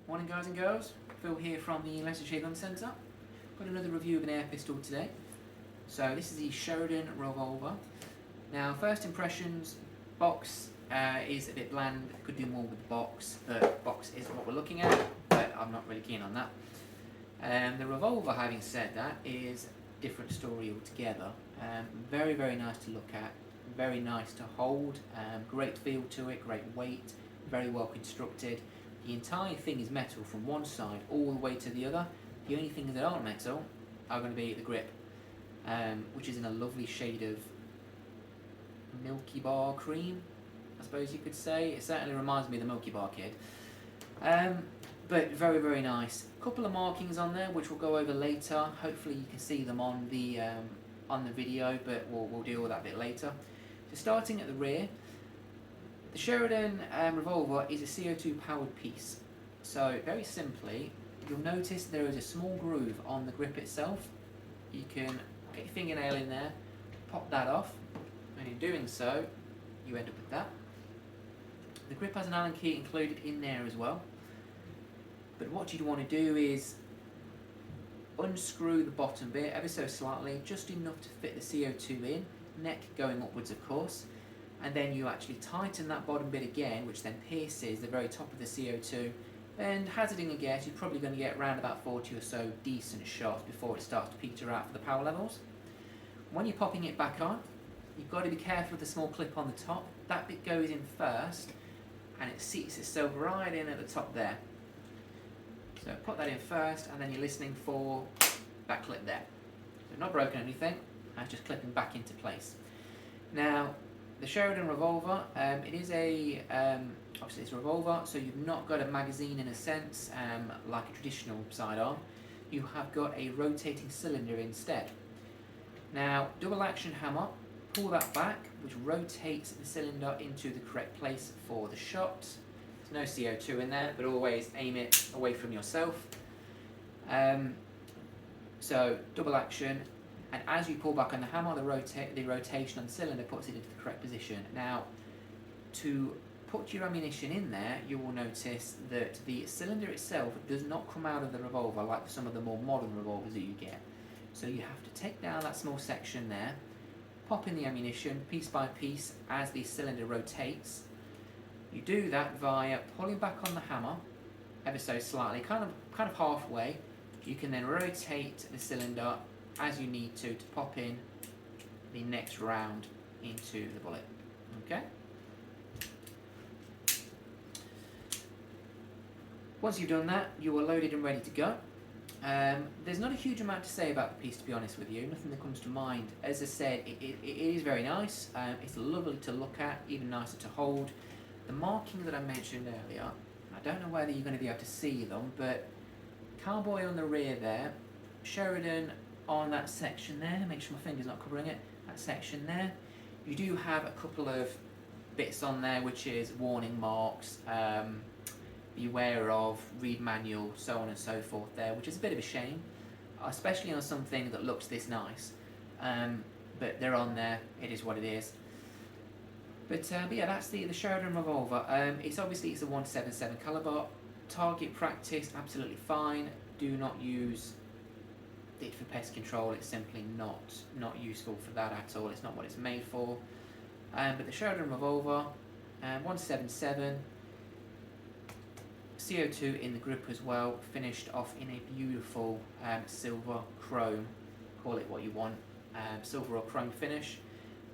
Morning guys and girls, Phil here from the Leicestershire Gun Centre. Got another review of an air pistol today. So this is the Sheridan Revolver. Now first impressions, box is a bit bland, could do more with the box, but box isn't what we're looking at, but I'm not really keen on that. The Revolver, having said that, is a different story altogether. Very, very nice to look at, very nice to hold, great feel to it, great weight, very well constructed. The entire thing is metal from one side all the way to the other. The only things that aren't metal are going to be the grip, which is in a lovely shade of Milky Bar cream, I suppose you could say. It certainly reminds me of the Milky Bar kid. But very, very nice. A couple of markings on there which we'll go over later. Hopefully you can see them on the video, but we'll deal with that a bit later. So starting at the rear, the Sheridan Revolver is a CO2 powered piece. So very simply, you'll notice there is a small groove on the grip itself. You can get your fingernail in there, pop that off, and in doing so, you end up with that. The grip has an Allen key included in there as well. But what you'd want to do is unscrew the bottom bit ever so slightly, just enough to fit the CO2 in, neck going upwards of course. And then you actually tighten that bottom bit again, which then pierces the very top of the CO2. And hazarding a guess, you're probably going to get around about 40 or so decent shots before it starts to peter out for the power levels. When you're popping it back on, you've got to be careful with the small clip on the top. That bit goes in first, and it seats itself right in at the top there. So put that in first, and then you're listening for that clip there. So not broken anything, and just clipping back into place. Now, the Sheridan Revolver, it is a, obviously it's a revolver, so you've not got a magazine in a sense, like a traditional sidearm. You have got a rotating cylinder instead. Now, double action hammer, pull that back, which rotates the cylinder into the correct place for the shot. There's no CO2 in there, but always aim it away from yourself. So, double action. And as you pull back on the hammer, the rotation on the cylinder puts it into the correct position. Now, to put your ammunition in there, you will notice that the cylinder itself does not come out of the revolver like some of the more modern revolvers that you get. So you have to take down that small section there, pop in the ammunition piece by piece as the cylinder rotates. You do that via pulling back on the hammer ever so slightly, kind of halfway. You can then rotate the cylinder as you need to pop in the next round into the bullet. Okay? Once you've done that, you are loaded and ready to go. There's not a huge amount to say about the piece, to be honest with you, nothing that comes to mind. As I said, it is very nice, it's lovely to look at, even nicer to hold. The markings that I mentioned earlier, I don't know whether you're going to be able to see them, but cowboy on the rear there, Sheridan on that section there, make sure my finger's not covering it, that section there. You do have a couple of bits on there which is warning marks, beware of, read manual, so on and so forth there, which is a bit of a shame, especially on something that looks this nice. But they're on there, it is what it is. But yeah, that's the Sheridan Revolver. It's a 177 caliber. Target practice, absolutely fine. Do not use it for pest control. It's simply not useful for that at all. It's not what it's made for. But the Sheridan Revolver, 177, CO2 in the grip as well, finished off in a beautiful silver chrome. Call it what you want, silver or chrome finish.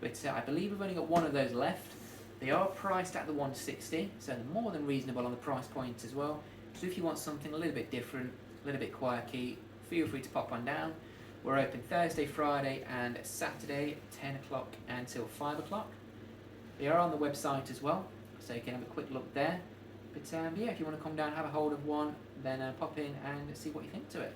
But I believe we've only got one of those left. They are priced at the 160, so they're more than reasonable on the price point as well. So if you want something a little bit different, a little bit quirky, feel free to pop on down. We're open Thursday, Friday and Saturday, 10 o'clock until 5 o'clock. They are on the website as well, so you can have a quick look there. But yeah, if you want to come down and have a hold of one, then pop in and see what you think to it.